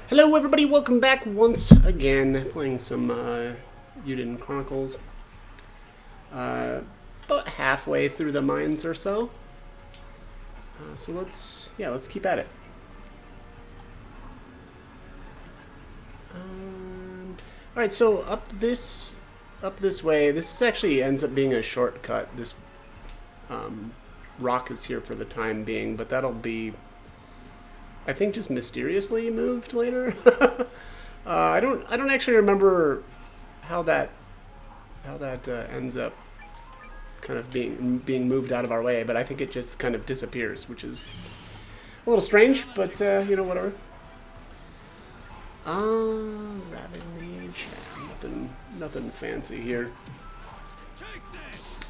Hello everybody, welcome back once again, playing some Eiyuden Chronicles. About halfway through the mines or so. So let's keep at it. Alright, so up this way, this actually ends up being a shortcut. This rock is here for the time being, but that'll be, I think, just mysteriously moved later. I don't actually remember how that ends up kind of being moved out of our way, but I think it just kind of disappears, which is a little strange, but you know, whatever. Rabid Mage, nothing fancy here.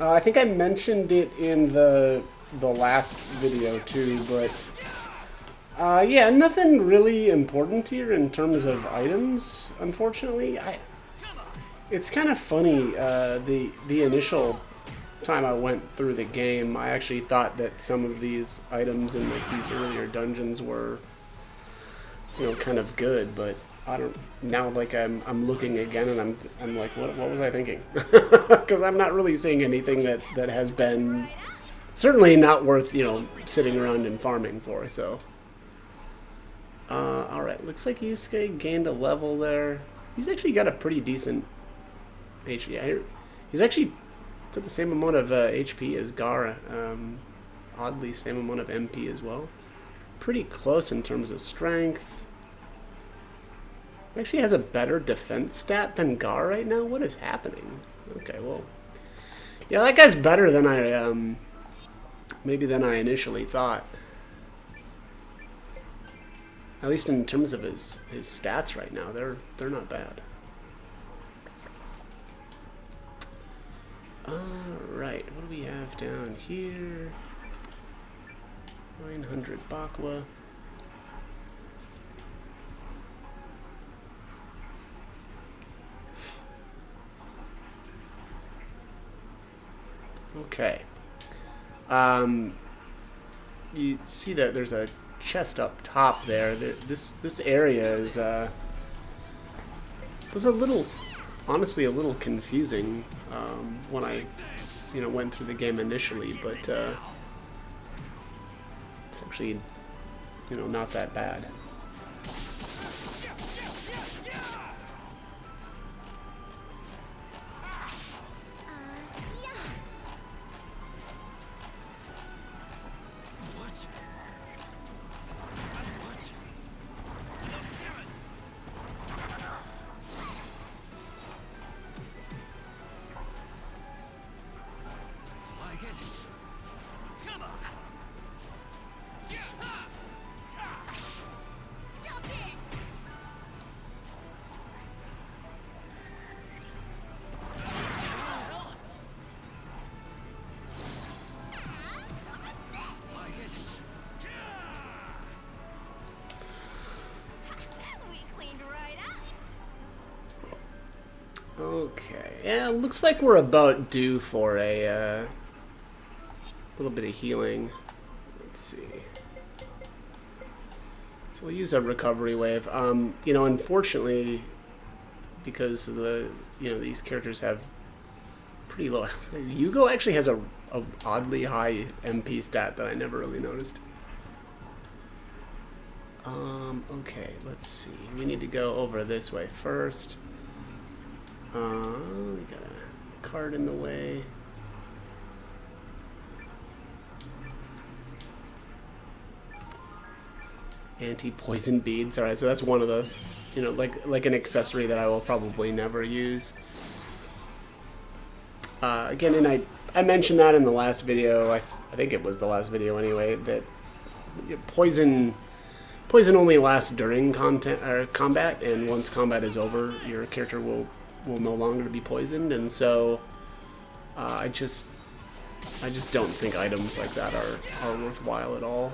I think I mentioned it in the last video too, but yeah, nothing really important here in terms of items, unfortunately. It's kind of funny, the initial time I went through the game, I actually thought that some of these items in like these earlier dungeons were, you know, kind of good, but I don't, now like I'm looking again and I'm like, what was I thinking? Because I'm not really seeing anything that has been, certainly not worth, you know, sitting around and farming for, so. Alright, looks like Yusuke gained a level there. He's actually got a pretty decent HP. He's actually got the same amount of HP as Gara. Oddly, same amount of MP as well. Pretty close in terms of strength. Actually has a better defense stat than Gar right now. What is happening? Okay, well, yeah, that guy's better than I maybe than I initially thought. At least in terms of his stats right now, they're not bad. Alright, what do we have down here? 900 Bakwa. Okay. You see that there's a chest up top there. This area is was a little, honestly, a little confusing when I, you know, went through the game initially, but it's actually, you know, not that bad. Okay, yeah, looks like we're about due for a little bit of healing. Let's see. So we'll use a recovery wave. You know, unfortunately, because of the, you know, these characters have pretty low. Yugo actually has a oddly high MP stat that I never really noticed. Okay, let's see. We need to go over this way first. We got a card in the way. Anti-poison beads. Alright, so that's one of the, you know, like an accessory that I will probably never use. Again, and I mentioned that in the last video. I think it was the last video anyway, that poison only lasts during combat, and once combat is over, your character will no longer be poisoned, and so I just don't think items like that are worthwhile at all.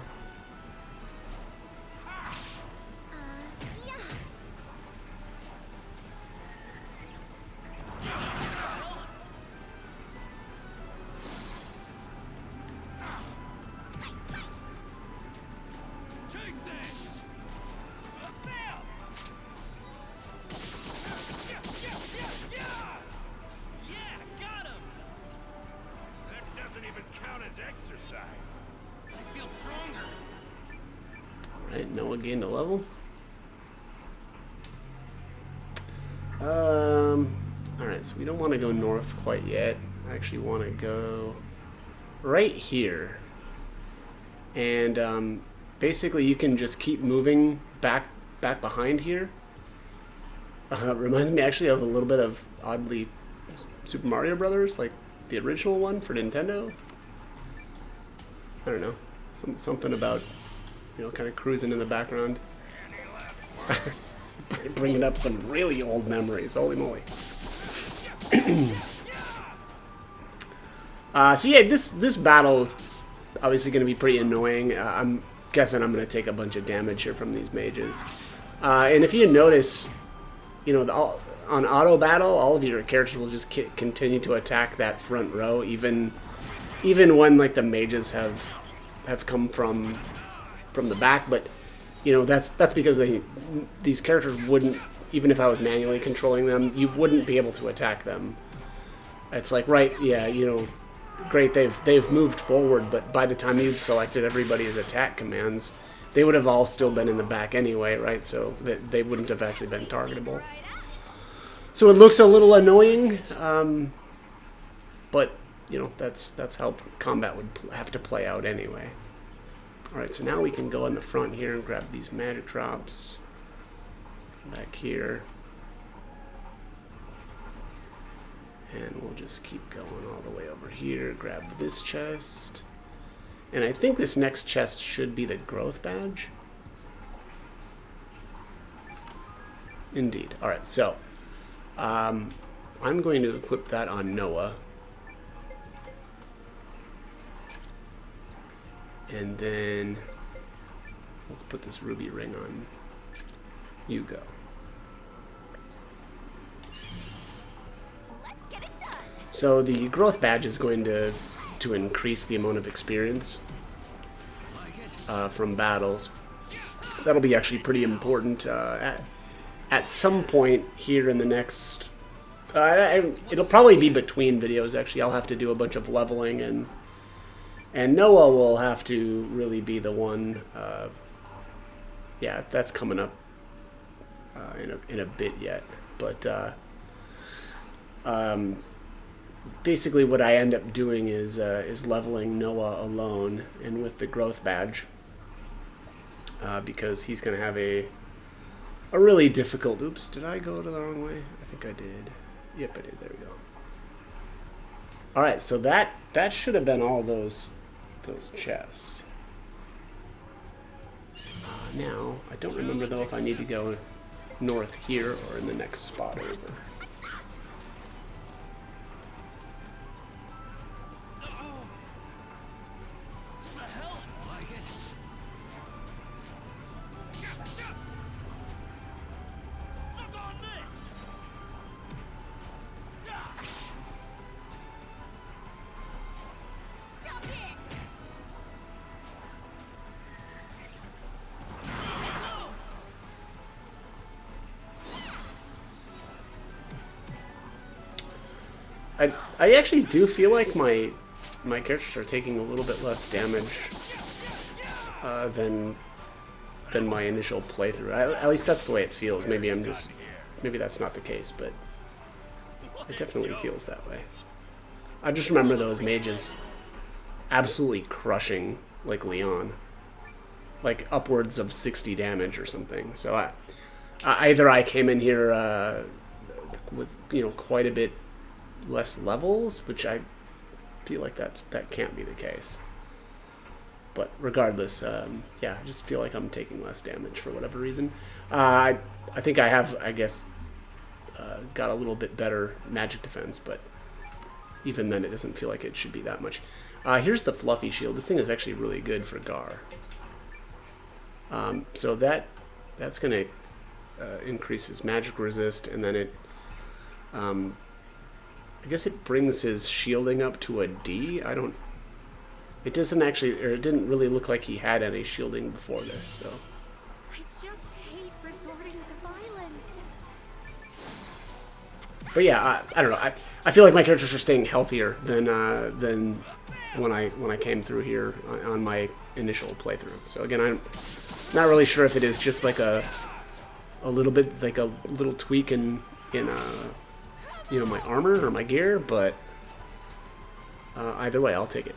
Alright, Noah gained a level. Alright, so we don't want to go north quite yet. I actually want to go right here. And basically you can just keep moving back behind here. Reminds me actually of a little bit of, oddly, Super Mario Brothers, like the original one for Nintendo. I don't know, something about, you know, kind of cruising in the background. Bringing up some really old memories, holy moly. So yeah, this battle is obviously going to be pretty annoying. I'm guessing I'm going to take a bunch of damage here from these mages. And if you notice, you know, on auto battle, all of your characters will just continue to attack that front row, even when like the mages have come from the back. But you know, that's because these characters wouldn't, even if I was manually controlling them, you wouldn't be able to attack them. It's like, right, yeah, you know, great, they've moved forward, but by the time you've selected everybody's attack commands, they would have all still been in the back anyway, right? So they wouldn't have actually been targetable. So it looks a little annoying, but you know, that's how combat would have to play out anyway. Alright, so now we can go in the front here and grab these magic drops back here. And we'll just keep going all the way over here, grab this chest. And I think this next chest should be the growth badge. Indeed. Alright, so I'm going to equip that on Noah. And then let's put this ruby ring on Hugo. Let's get it done. So the growth badge is going to increase the amount of experience from battles. That'll be actually pretty important at some point here in the next. It'll probably be between videos. Actually, I'll have to do a bunch of leveling and Noah will have to really be the one. Yeah, that's coming up in a bit yet. But basically, what I end up doing is leveling Noah alone and with the growth badge, because he's going to have a really difficult. Oops, did I go to the wrong way? I think I did. Yep, I did. There we go. All right, so that should have been all those chests. Now, I don't remember though if I need to go north here or in the next spot over. I actually do feel like my characters are taking a little bit less damage than my initial playthrough. At least that's the way it feels. Maybe that's not the case, but it definitely feels that way. I just remember those mages absolutely crushing like Leon, like upwards of 60 damage or something. So either I came in here with, you know, quite a bit less levels, which I feel like that can't be the case. But regardless, yeah, I just feel like I'm taking less damage for whatever reason. I think I have, I guess, got a little bit better magic defense, but even then it doesn't feel like it should be that much. Here's the fluffy shield. This thing is actually really good for Gar. So that's going to increase his magic resist, and then it I guess it brings his shielding up to a D. It doesn't actually, or it didn't really look like he had any shielding before this, so. I just hate resorting to violence. But yeah, I don't know. I feel like my characters are staying healthier than when I came through here on my initial playthrough. So again, I'm Not really sure if it is just like a little bit, like a little tweak in you know, my armor or my gear, but either way, I'll take it.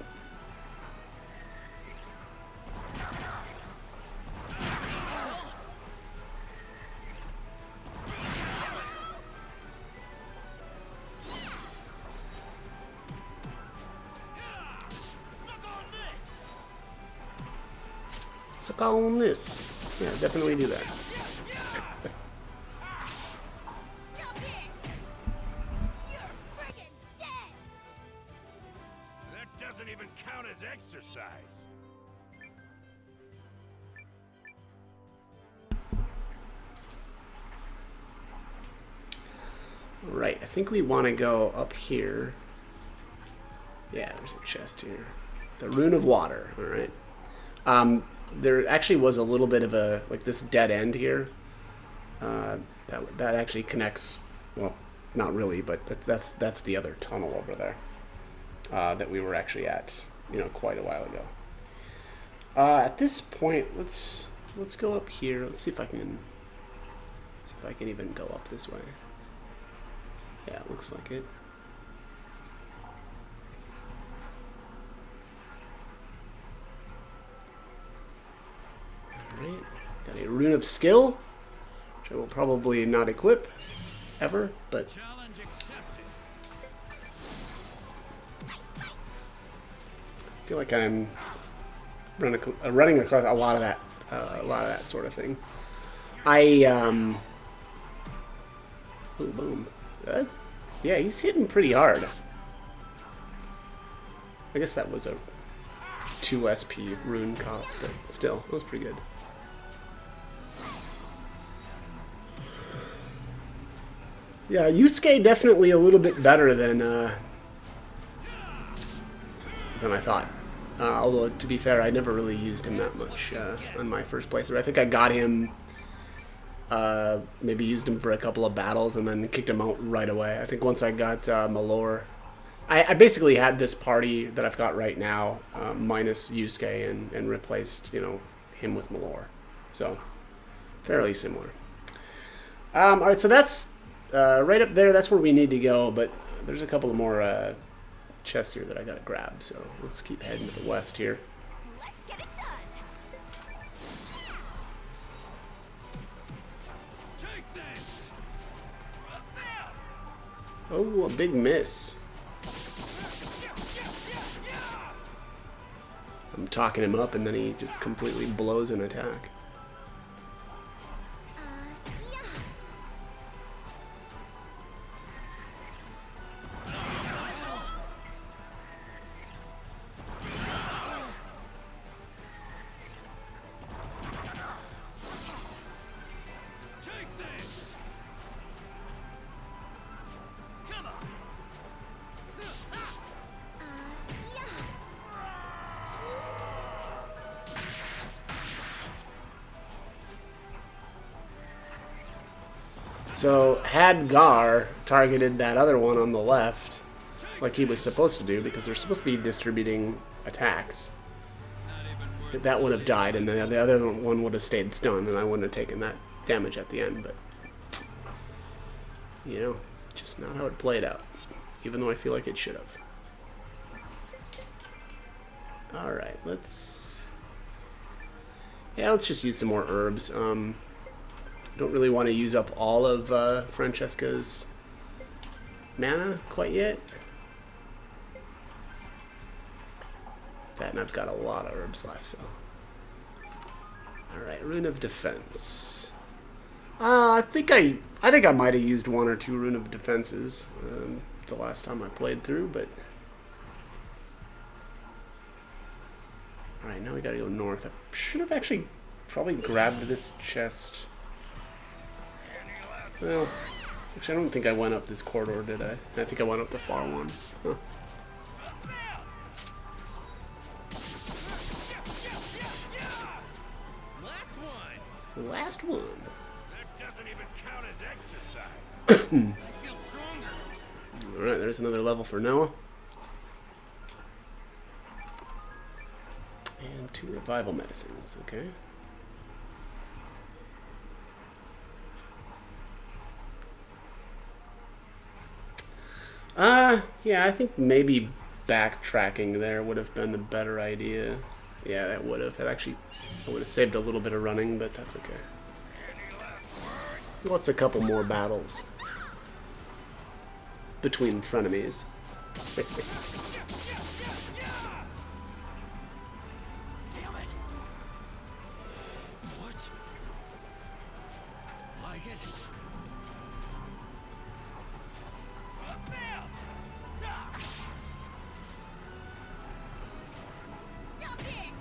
Suck on this. Yeah, definitely do that. That doesn't even count as exercise. Right, I think we want to go up here. Yeah, there's a chest here. The Rune of Water, alright. There actually was a little bit of a, like, this dead end here. That actually connects, well, not really, but that's the other tunnel over there. That we were actually at, you know, quite a while ago. At this point, let's go up here. Let's see if I can even go up this way. Yeah, it looks like it. Alright, got a Rune of Skill, which I will probably not equip ever, but Challenge accepted. I feel like I'm running across a lot of that sort of thing. Oh, boom. Yeah, he's hitting pretty hard. I guess that was a 2 SP rune cost, but still, it was pretty good. Yeah, Yusuke definitely a little bit better than I thought. Although, to be fair, I never really used him that much on my first playthrough. I think I got him, maybe used him for a couple of battles and then kicked him out right away. I think once I got Malor, I basically had this party that I've got right now, minus Yusuke, and replaced, you know, him with Malor. So, fairly similar. Alright, so that's right up there. That's where we need to go, but there's a couple of more chests here that I gotta grab, so let's keep heading to the west here. Let's get it done. Take this. Oh, a big miss. I'm talking him up, and then he just completely blows an attack. Yeah. Take this. Come on. Yeah. So, had Gar targeted that other one on the left, like he was supposed to do, because they're supposed to be distributing attacks, that would have died, and the other one would have stayed stunned, and I wouldn't have taken that damage at the end, but, you know, just not how it played out, even though I feel like it should have. Alright, let's just use some more herbs. Don't really want to use up all of Francesca's mana quite yet. That, and I've got a lot of herbs left, so. Alright, Rune of Defense. I think I might have used 1 or 2 Rune of Defenses the last time I played through, but. Alright, now we gotta go north. I should have actually probably grabbed this chest. Well, actually, I don't think I went up this corridor, did I? I think I went up the far one. Huh. Last one. That doesn't even count as exercise. I feel stronger. Alright, there's another level for Noah. And 2 revival medicines, okay. Yeah, I think maybe backtracking there would have been a better idea. Yeah, that would have. I would have saved a little bit of running, but that's okay. What's a couple more battles between frenemies? Damn it! What? Like it? Up there! Ah! Stop it!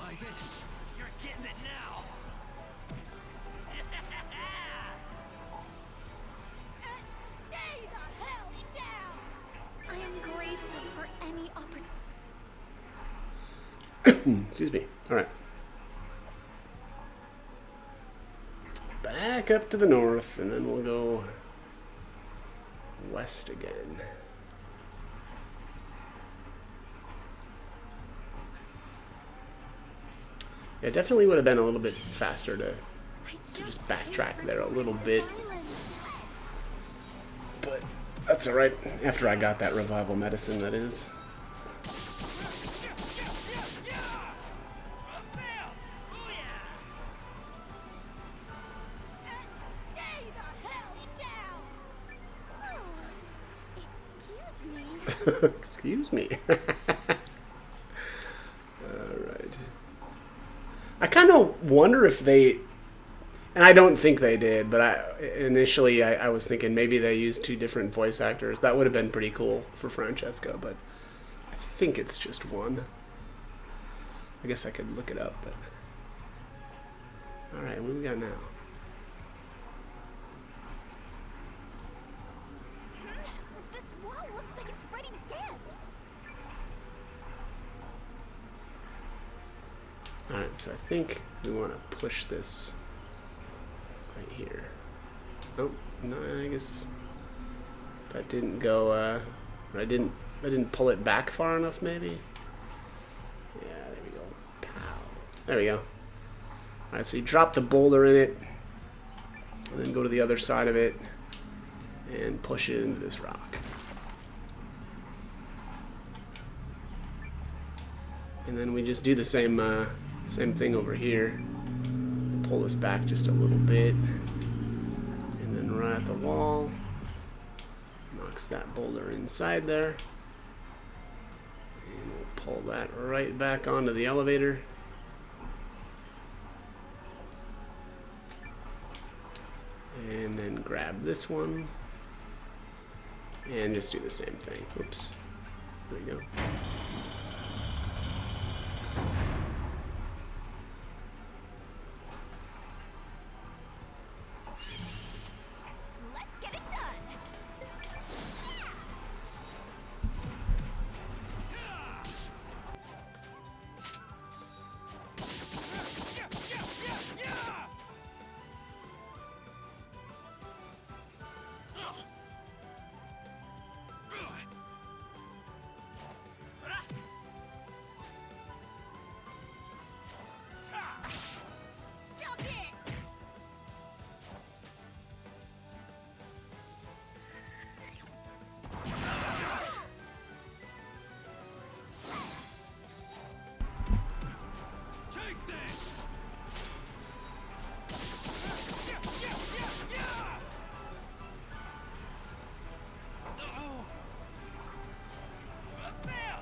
Like it? You're getting it now. Stay the hell down! I am grateful for any opportunity. Excuse me. Alright. Back up to the north, and then we'll go west again. Yeah, it definitely would have been a little bit faster to just backtrack there a little bit. But that's alright. After I got that revival medicine, that is. Up there! Booyah! Stay the hell down! Oh, excuse me. Excuse me. Alright. I kind of wonder if they... And I don't think they did, but initially I was thinking maybe they used two different voice actors. That would have been pretty cool for Francesca, but I think it's just one. I guess I could look it up, but... Alright, what do we got now? this wall looks like it's ready to give. Alright, so I think we want to push this right here. Oh, no, I guess that didn't go, I didn't pull it back far enough, maybe? Yeah, there we go. Pow. There we go. Alright, so you drop the boulder in it, and then go to the other side of it, and push it into this rock. And then we just do the same thing over here. Pull this back just a little bit, and then run at the wall. Knocks that boulder inside there, and we'll pull that right back onto the elevator. And then grab this one, and just do the same thing. Oops. There we go. Let's get it done. Stop it! Take this! Up there!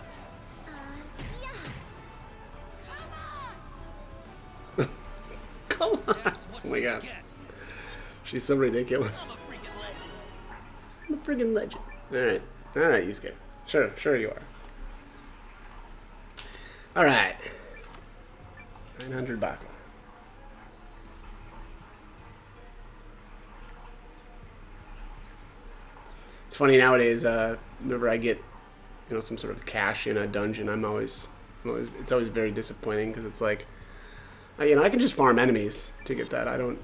Yeah. Come on! Come on! That's what Oh my you god. get. She's so ridiculous. I'm a freaking legend. I'm a friggin' legend. Alright. Alright, Yusuke. Sure you are. Alright. 900 baku. It's funny nowadays, whenever I get, some sort of cash in a dungeon, it's always very disappointing, because it's like, I can just farm enemies to get that. I don't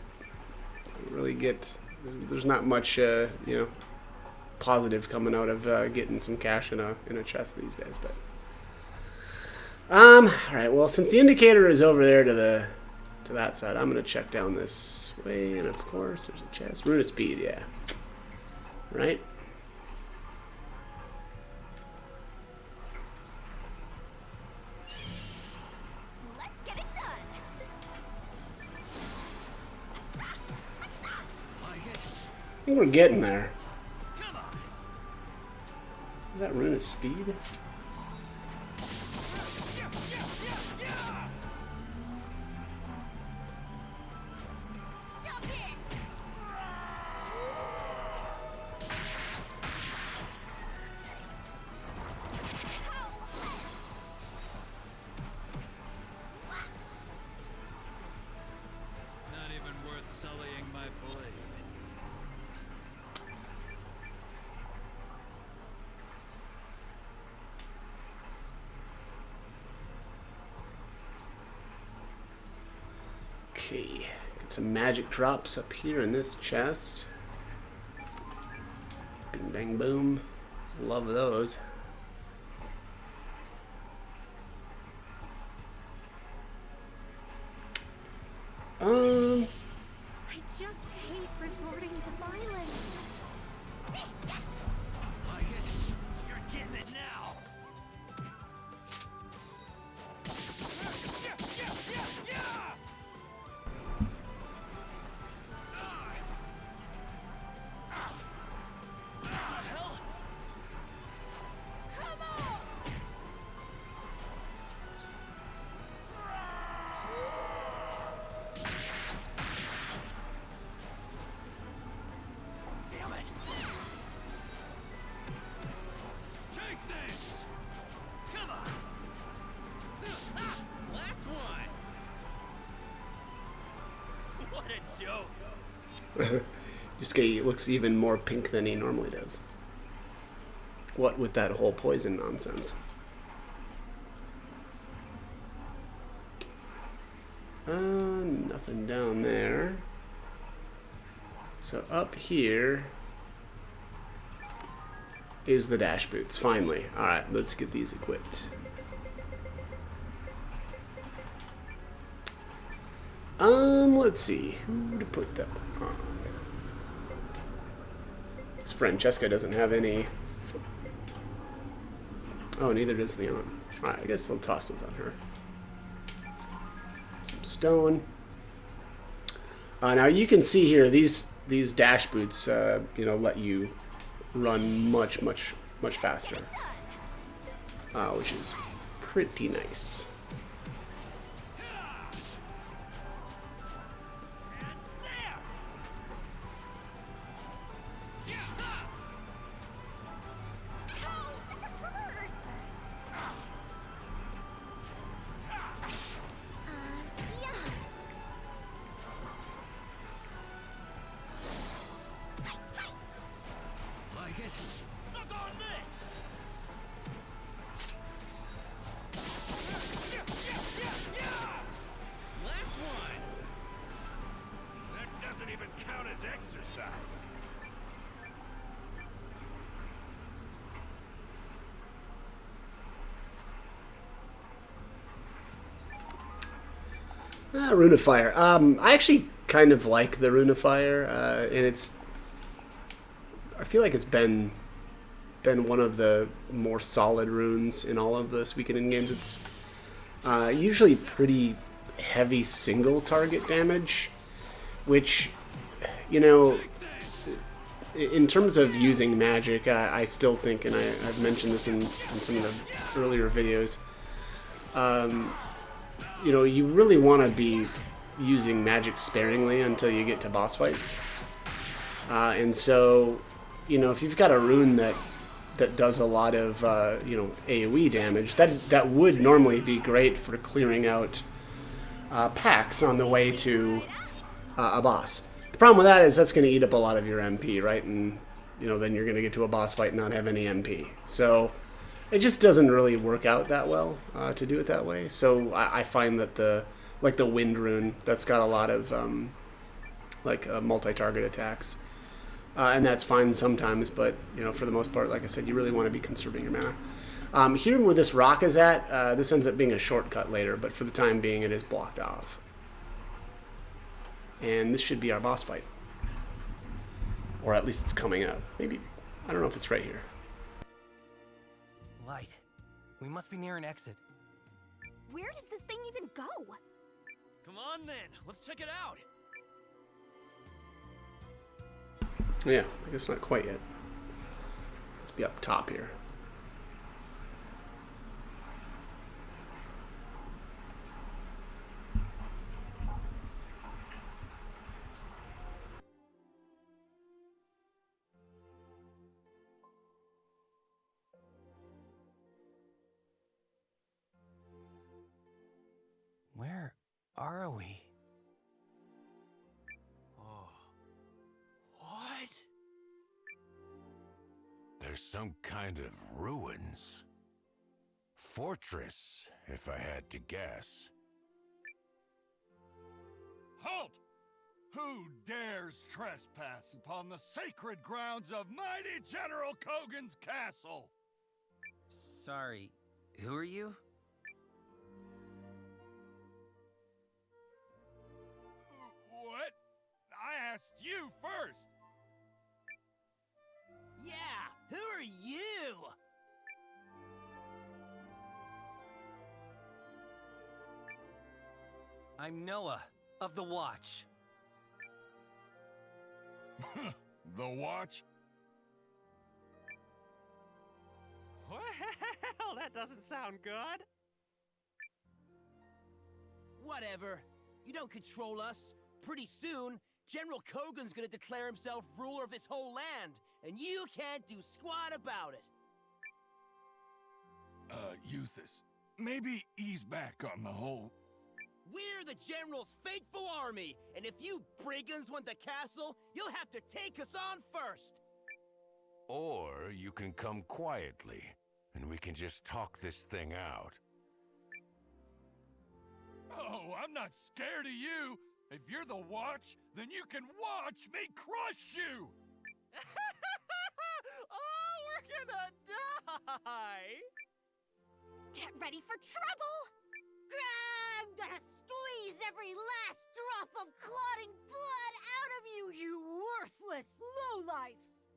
really get there's not much, you know, positive coming out of getting some cash in a chest these days. But all right. Well, since the indicator is over there to that side, I'm gonna check down this way, and of course, there's a chest. Rune of Speed, yeah. Right. Let's get it done. I think we're getting there. Come on. Is that Rune of Speed? Stop it. Not even worth sullying my blade. Okay, get some magic drops up here in this chest. Bing bang boom. Love those. I just hate resorting to violence. Like it? You're getting it now. Come on! Damn it. Take this. Come on. Last one. What a joke. Yusuke looks even more pink than he normally does. What with that whole poison nonsense? Nothing down there. So up here is the dash boots, finally. Alright, let's get these equipped. Let's see. Who to put that on? This Francesca doesn't have any. Oh, neither does Leon. Alright, I guess I'll toss those on her. Some stone. Now you can see here these dash boots, you know, let you run much faster, which is pretty nice. Like it? Suck on this. Last one. That doesn't even count as exercise. Rune of Fire. I actually kind of like the Rune of Fire, and it's. I feel like it's been one of the more solid runes in all of the Suikoden games. It's usually pretty heavy single target damage, which, you know, in terms of using magic, I still think, and I've mentioned this in some of the earlier videos, you know, you really want to be using magic sparingly until you get to boss fights. And so, you know, if you've got a rune that does a lot of, you know, AoE damage, that would normally be great for clearing out packs on the way to a boss. The problem with that is that's going to eat up a lot of your MP, right? And, you know, then you're going to get to a boss fight and not have any MP. So it just doesn't really work out that well to do it that way. So I find that the wind rune, that's got a lot of multi-target attacks. and that's fine sometimes, but you know, for the most part, like I said, you really want to be conserving your mana. Here where this rock is at, this ends up being a shortcut later, but for the time being it is blocked off. And this should be our boss fight. Or at least it's coming up. Maybe, I don't know if it's right here. Light. We must be near an exit. Where does this thing even go? Come on then, let's check it out. Yeah, I guess not quite yet. Let's be up top here. Where are we? Oh. What? There's some kind of ruins. Fortress, if I had to guess. Halt! Who dares trespass upon the sacred grounds of mighty General Kogan's castle? Sorry, who are you? What? I asked you first! Yeah, who are you? I'm Noah, of the Watch. The Watch? Well, that doesn't sound good. Whatever. You don't control us. Pretty soon, General Kogan's gonna declare himself ruler of this whole land, and you can't do squat about it. Euthus, maybe ease back on the whole. We're the General's faithful army, and if you brigands want the castle, you'll have to take us on first. Or you can come quietly, and we can just talk this thing out. Oh, I'm not scared of you! If you're the Watch, then you can watch me crush you! Oh, we're gonna die! Get ready for trouble! I'm gonna squeeze every last drop of clotting blood out of you, you worthless lowlifes!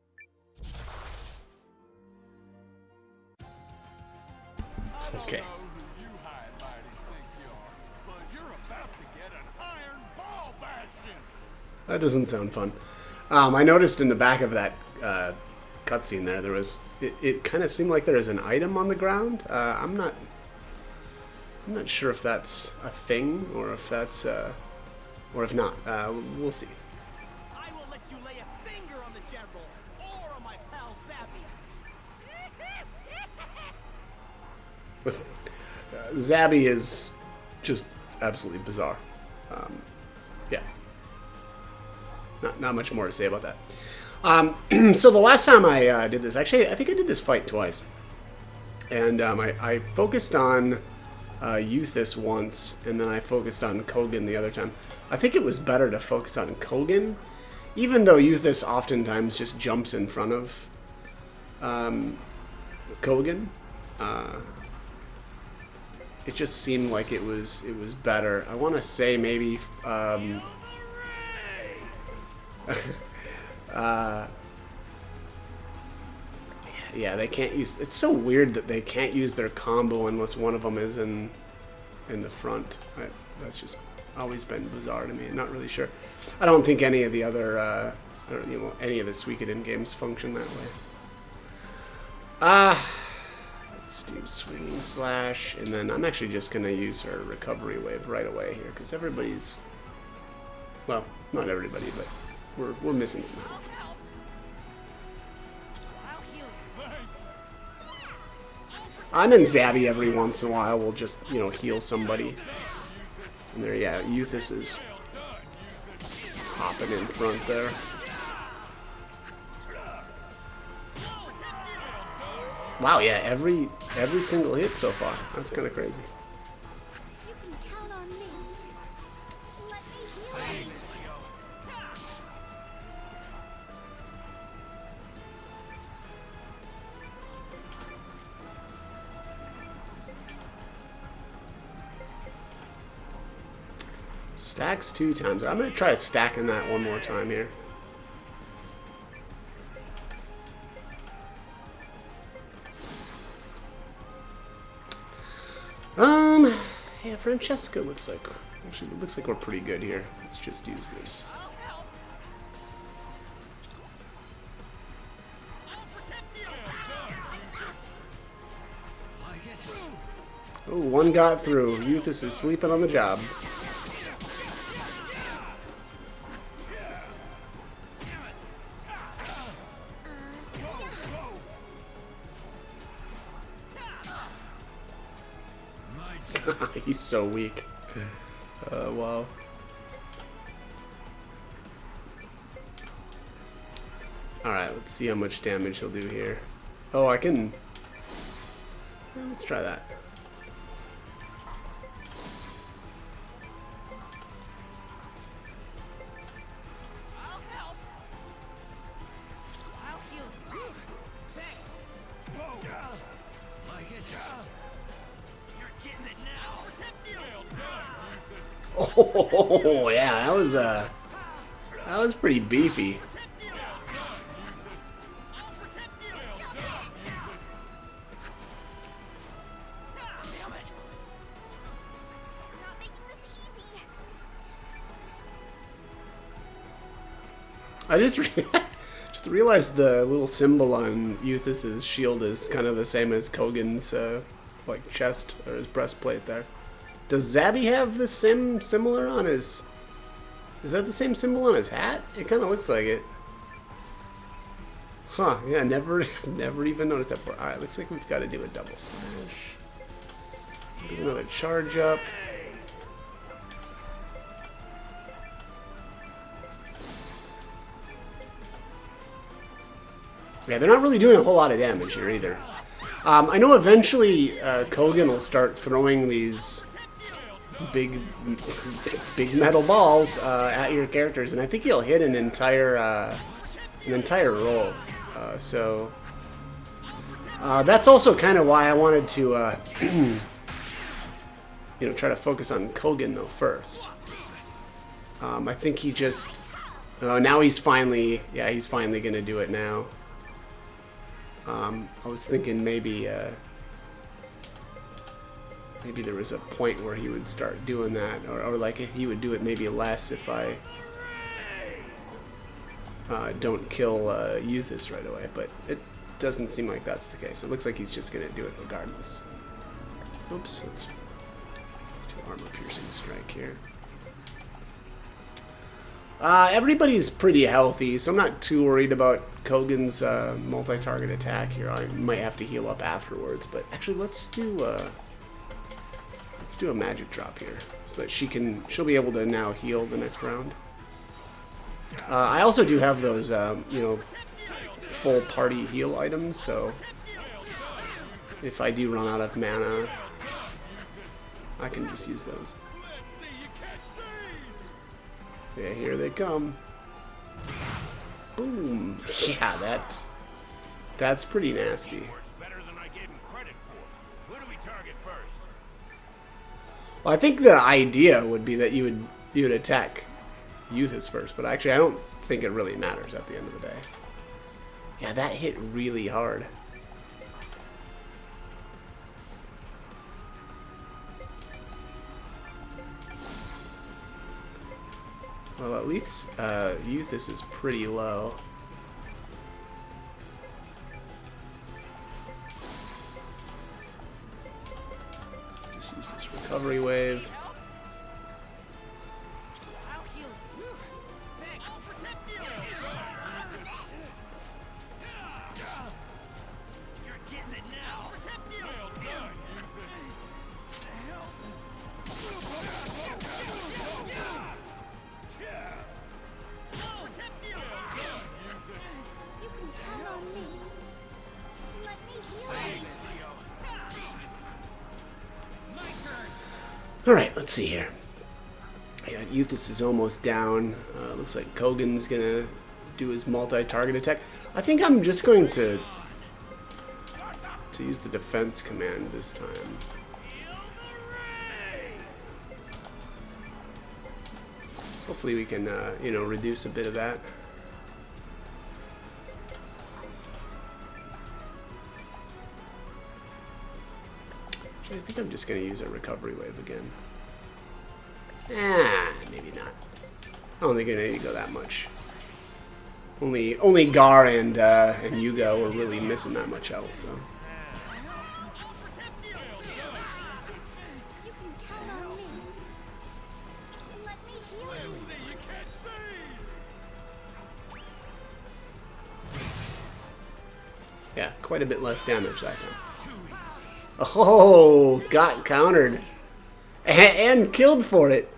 I don't Okay. know who you high and mighties think you are, but you're about to get an iron ball bashing! That doesn't sound fun. I noticed in the back of that cutscene there was it kind of seemed like there was an item on the ground. I'm not sure if that's a thing or if that's or if not. We'll see. I will let you lay a finger on the General, or on my pal Zabby. Zabby is just absolutely bizarre. Yeah. Not much more to say about that. So the last time I did this, actually, I think I did this fight twice. And I focused on Euthus once, and then I focused on Kogan the other time. I think it was better to focus on Kogan, even though Euthus oftentimes just jumps in front of Kogan. It just seemed like it was better. I want to say maybe yeah, they can't use. It's so weird that they can't use their combo unless one of them is in the front. That's just always been bizarre to me. I'm not really sure. I don't think any of the other any of the Suikoden games function that way. Let's do swinging slash, and then I'm actually just gonna use her recovery wave right away here because everybody's, well, not everybody, but we're missing some health. And then Zabby every once in a while will just, heal somebody. And there, yeah, Euthus is hopping in front there. Wow, yeah, every single hit so far. That's kind of crazy. You can count on me. Let me heal you. Stacks 2 times. I'm gonna try stacking that one more time here. Yeah, Francesca looks like, actually it looks like we're pretty good here. Let's just use this. Oh, one got through. Euthus is sleeping on the job. He's so weak. Wow. Alright, let's see how much damage he'll do here. Oh, I can... Let's try that. Oh yeah, that was pretty beefy. I just realized the little symbol on Euthus's shield is kind of the same as Kogan's like chest or his breastplate there. Does Zabby have the similar on his... Is that the same symbol on his hat? It kind of looks like it. Huh, yeah, never even noticed that before. Alright, looks like we've got to do a double slash. Do another charge up. Yeah, they're not really doing a whole lot of damage here either. I know eventually Kogan will start throwing these big metal balls at your characters, and I think he'll hit an entire roll. So that's also kind of why I wanted to you know, try to focus on Kogan though first. I think he just now he's finally gonna do it now. I was thinking maybe there was a point where he would start doing that, or like he would do it maybe less if I don't kill Euthus right away, but it doesn't seem like that's the case. It looks like he's just going to do it regardless. Oops, let's do armor-piercing strike here. Everybody's pretty healthy, so I'm not too worried about Kogan's multi-target attack here. I might have to heal up afterwards, but actually let's do a magic drop here so that she'll be able to now heal the next round. I also do have those you know, full party heal items, so if I do run out of mana, I can just use those. Yeah, here they come. Boom. Yeah, that's pretty nasty. Well, I think the idea would be that you would attack Euthus first, but actually I don't think it really matters at the end of the day. Yeah, that hit really hard. Well, at least Euthus is pretty low. Just use this recovery wave. Alright, let's see here. Yeah, Euthus is almost down. Looks like Kogan's gonna do his multi-target attack. I think I'm just going to use the defense command this time. Hopefully we can, you know, reduce a bit of that. I think I'm just going to use a recovery wave again. Maybe not. I don't think I need to go that much. Only Gar and Yugo are really missing that much health, so. You can count on me. Let me heal you. Yeah, quite a bit less damage that time. Oh, got countered. And killed for it.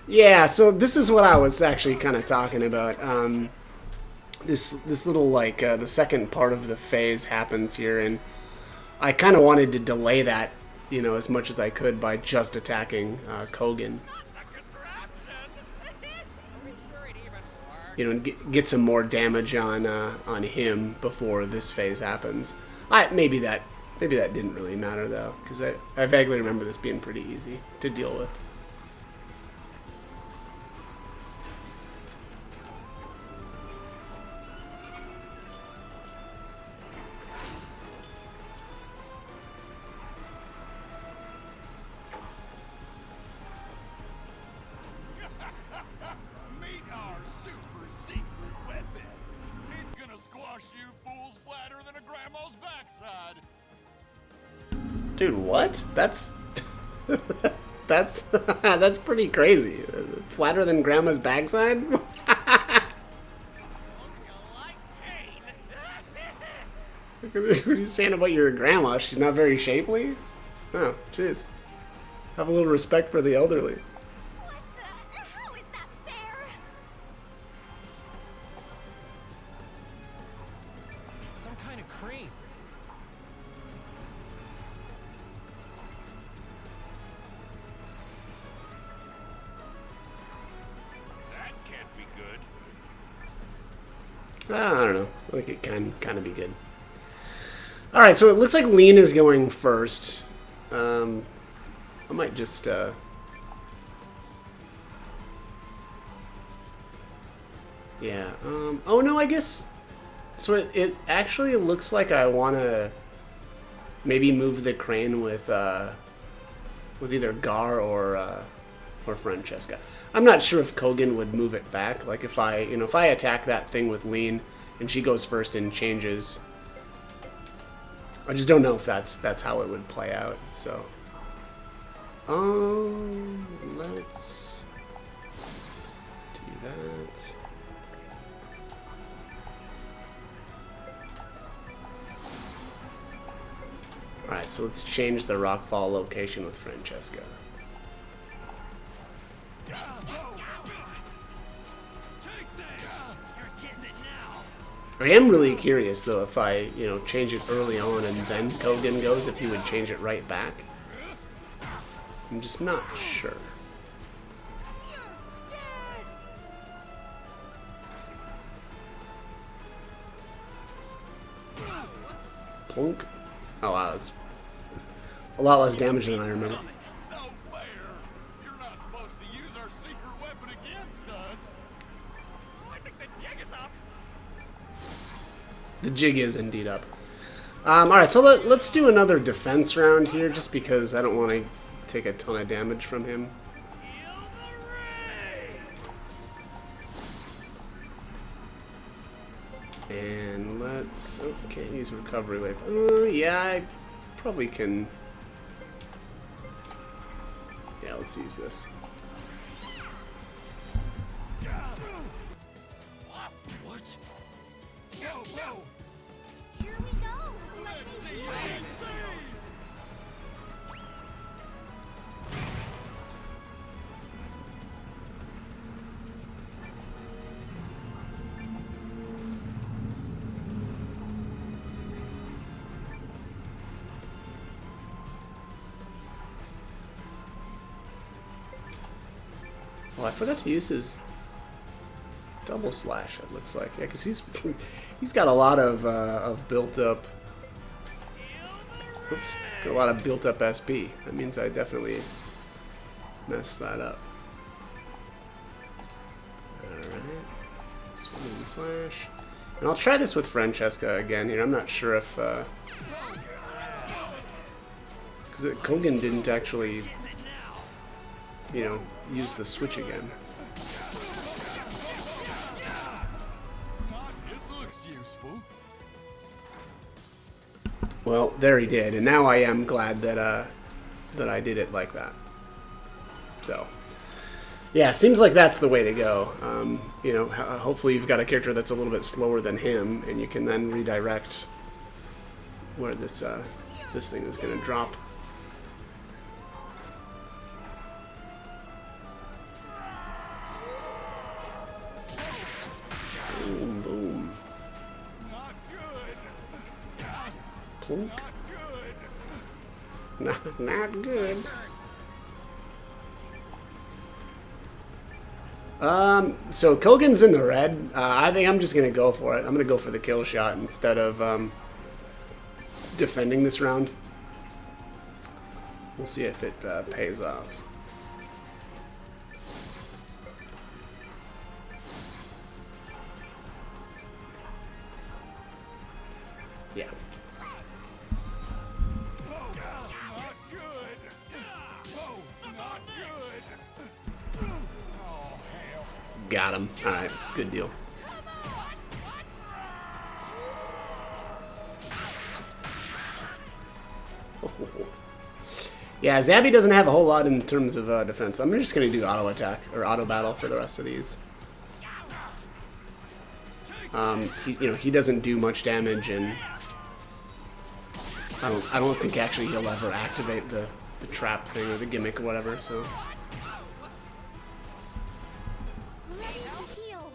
Yeah, so this is what I was actually kind of talking about. This little, like, the second part of the phase happens here, and I kind of wanted to delay that, you know, as much as I could by just attacking Kogan. You know, get some more damage on him before this phase happens. Maybe that didn't really matter though, because I vaguely remember this being pretty easy to deal with. Dude, what? That's that's pretty crazy. Flatter than Grandma's backside? What are you saying about your grandma? She's not very shapely? Oh, jeez. Have a little respect for the elderly. What the? How is that fair? It's some kind of cream. That can't be good. I don't know. I think it can kind of be good. Alright, so it looks like Lean is going first. I might just... Yeah. Oh no, I guess... So it actually looks like I want to maybe move the crane with either Gar or Francesca. I'm not sure if Kogan would move it back. Like if I attack that thing with Lean and she goes first and changes, I just don't know if that's how it would play out. So, let's do that. All right, so let's change the rockfall location with Francesca. I am really curious though if I, change it early on and then Kogan goes, if he would change it right back. I'm just not sure. Plunk. Oh wow, that's a lot less damage than I remember. No fair! You're not supposed to use our secret weapon against us! Oh, I think the jig is up. The jig is indeed up. Alright, so let's do another defense round here, just because I don't want to take a ton of damage from him. And let's... Oh, can't use recovery wave. Yeah, I probably can... Yeah, let's use this. What? Whoa, whoa! Here we go. Let me heal you. Oh, I forgot to use his double slash, it looks like. Yeah, because he's got a lot of built up Oops. Got a lot of built up SP. That means I definitely messed that up. Alright. Swimming slash. And I'll try this with Francesca again here. I'm not sure if... because Kogan didn't actually, you know, use the switch again. This looks useful. Well, there he did, and now I am glad that that I did it like that. So, yeah, seems like that's the way to go. You know, hopefully you've got a character that's a little bit slower than him, and you can then redirect where this this thing is going to drop. Boom, boom. Not good. Plunk. Not good. Not good. So Kogan's in the red. I think I'm just gonna go for it. I'm gonna go for the kill shot instead of defending this round. We'll see if it pays off. Yeah. Not good. Not good. Oh, hell. Got him. Alright, good deal. Yeah, Zabby doesn't have a whole lot in terms of defense. I'm just going to do auto attack or auto battle for the rest of these. You know, he doesn't do much damage, and I don't think actually he'll ever activate the trap thing or the gimmick or whatever. So. Ready to heal.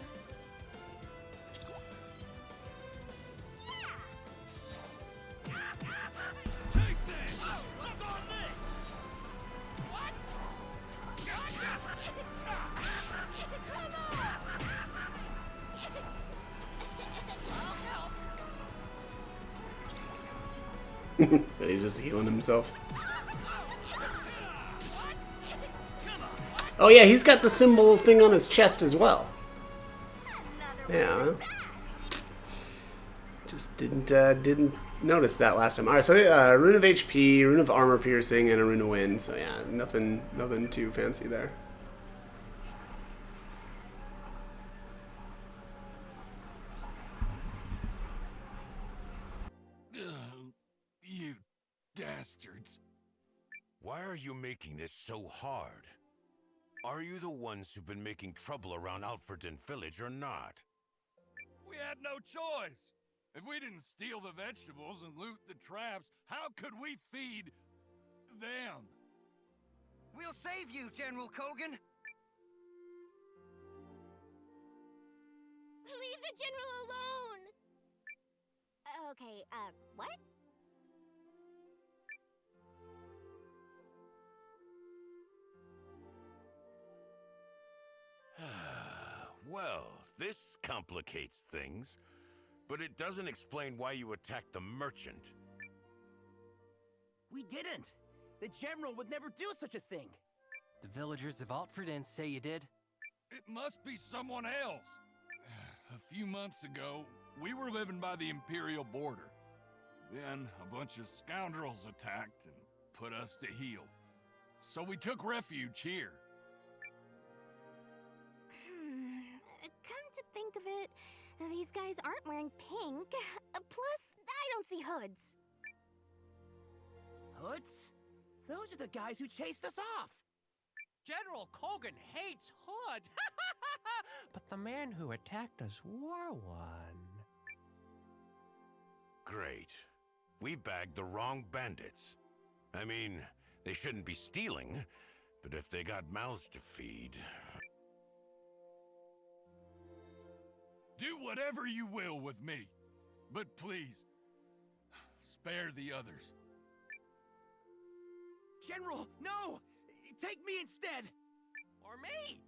Take this. Look on this. What? He's just healing himself. Oh yeah, he's got the symbol thing on his chest as well. Yeah. Just didn't notice that last time. All right, so rune of HP, rune of armor piercing, and a rune of wind. So yeah, nothing too fancy there. You dastards. Why are you making this so hard? Are you the ones who've been making trouble around Alfredton Village or not? We had no choice. If we didn't steal the vegetables and loot the traps, how could we feed them? We'll save you, General Kogan. Leave the general alone! Okay, what? Well, this complicates things, but it doesn't explain why you attacked the merchant. We didn't. The General would never do such a thing. The villagers of Altfredin say you did. It must be someone else. A few months ago, we were living by the Imperial border. Then a bunch of scoundrels attacked and put us to heel. So we took refuge here. Come to think of it, these guys aren't wearing pink. Plus, I don't see hoods. Hoods? Those are the guys who chased us off. General Kogan hates hoods. But the man who attacked us wore one. Great. We bagged the wrong bandits. I mean, they shouldn't be stealing, but if they got mouths to feed... Do whatever you will with me, but please, spare the others. General, no! Take me instead! Or me.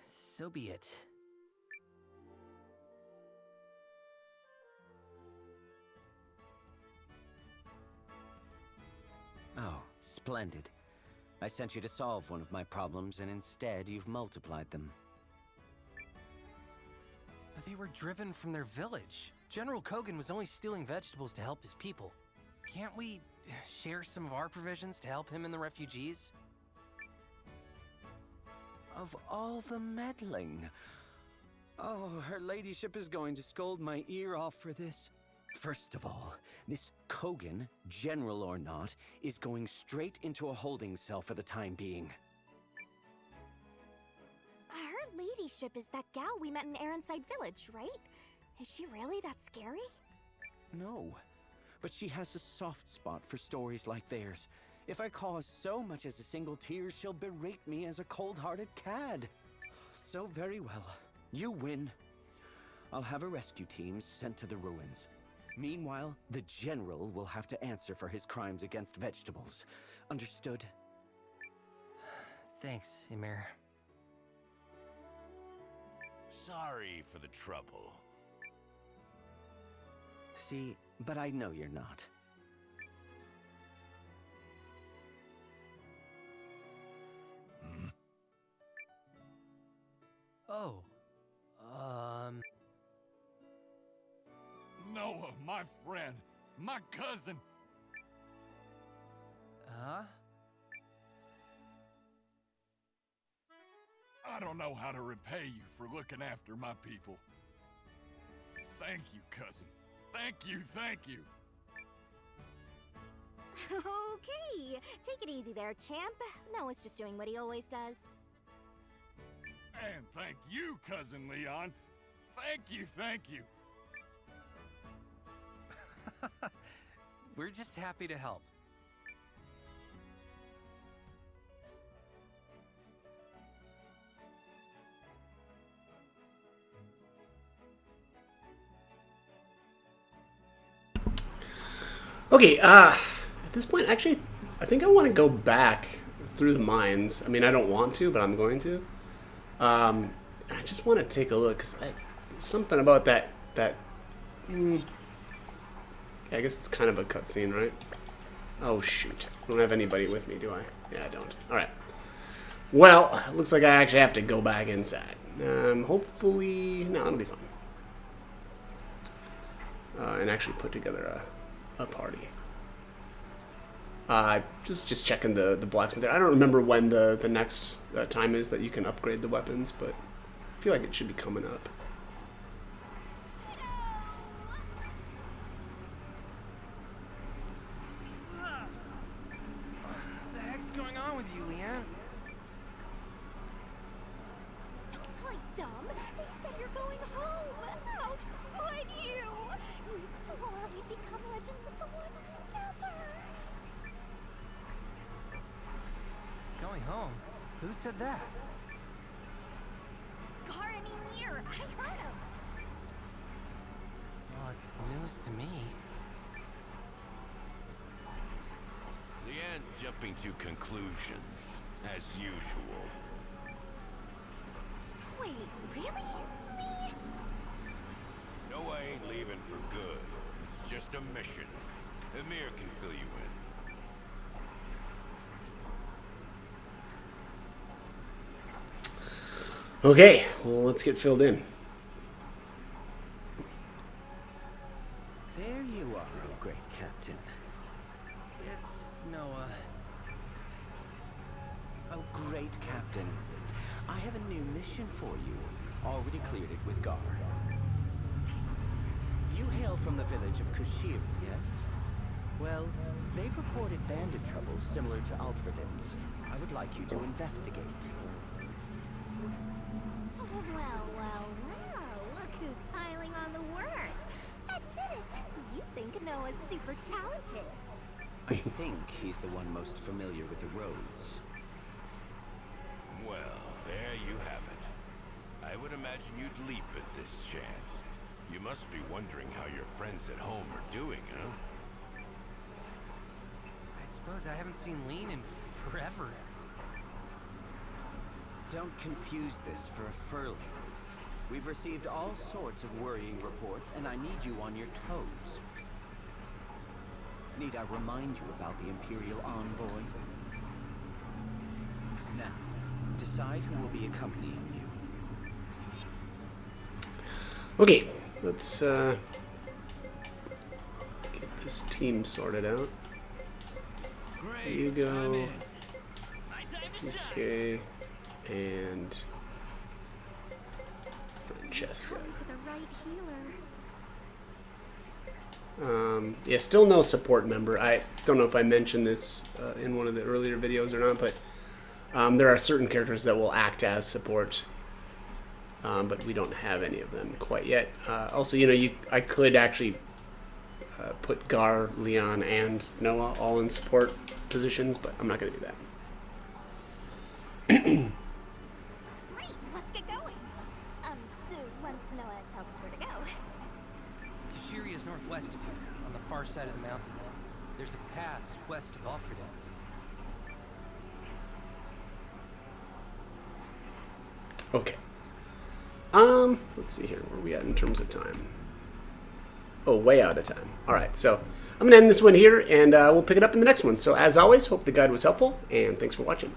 So be it. Splendid. I sent you to solve one of my problems, and instead you've multiplied them. They were driven from their village. General Kogan was only stealing vegetables to help his people. Can't we share some of our provisions to help him and the refugees? Of all the meddling. Oh, her ladyship is going to scold my ear off for this. First of all, this Kogan, general or not, is going straight into a holding cell for the time being. Her ladyship is that gal we met in Aronside Village, right? Is she really that scary? No, but she has a soft spot for stories like theirs. If I cause so much as a single tear, she'll berate me as a cold-hearted cad. So very well. You win. I'll have a rescue team sent to the ruins. Meanwhile, the general will have to answer for his crimes against vegetables. Understood? Thanks, Ymir. Sorry for the trouble. See, but I know you're not. Oh, Noah, my friend, my cousin. huh? I don't know how to repay you for looking after my people. Thank you, cousin. Thank you, thank you. Okay, take it easy there, champ. Noah's just doing what he always does. And thank you, cousin Leon. Thank you, thank you. We're just happy to help. Okay, at this point, actually, I think I want to go back through the mines. I mean, I don't want to, but I'm going to. I just want to take a look, because something about that... I guess it's kind of a cutscene, right? Oh, shoot. I don't have anybody with me, do I? Yeah, I don't. Alright. Well, looks like I actually have to go back inside. Hopefully... No, it'll be fine. And actually put together a party. Just checking the blacksmith there. I don't remember when the next time is that you can upgrade the weapons, but I feel like it should be coming up. What the heck's going on with you, Leanne? Don't play dumb. They said you're going home. How could you? You swore we'd become Legends of the Watch together. Going home? Who said that? Gar and Ymir, I heard him. Well, it's news to me. Leanne's jumping to conclusions, as usual. Wait, really? Me? No, I ain't leaving for good. It's just a mission. Ymir can fill you in. Okay, well, let's get filled in. There you are, oh great captain. It's Noah. Oh, great captain. I have a new mission for you. Already cleared it with Gar. You hail from the village of Kushir, yes? Well, they've reported bandit troubles similar to Alfredin's. I would like you to investigate. Oh, well. Look who's piling on the work. Admit it. You think Noah's super talented. I think he's the one most familiar with the roads. Well, there you have it. I would imagine you'd leap at this chance. You must be wondering how your friends at home are doing, huh? I suppose I haven't seen Lean in forever. Don't confuse this for a furling. We've received all sorts of worrying reports, and I need you on your toes. Need I remind you about the Imperial Envoy? decide who will be accompanying you. Okay, let's get this team sorted out. Hugo, Kisuke, and Francesca. Come to the right healer. Yeah, still no support member. I don't know if I mentioned this in one of the earlier videos or not, but there are certain characters that will act as support, but we don't have any of them quite yet. Also, you know, I could actually put Gar, Leon, and Noah all in support positions, but I'm not going to do that. Great, let's get going. Once Noah tells us where to go. Kashiri is northwest of here, on the far side of the mountains. There's a pass west of Alfredo. Okay. Let's see here. Where are we at in terms of time? Oh, way out of time. Alright, so I'm going to end this one here, and we'll pick it up in the next one. So, as always, hope the guide was helpful, and thanks for watching.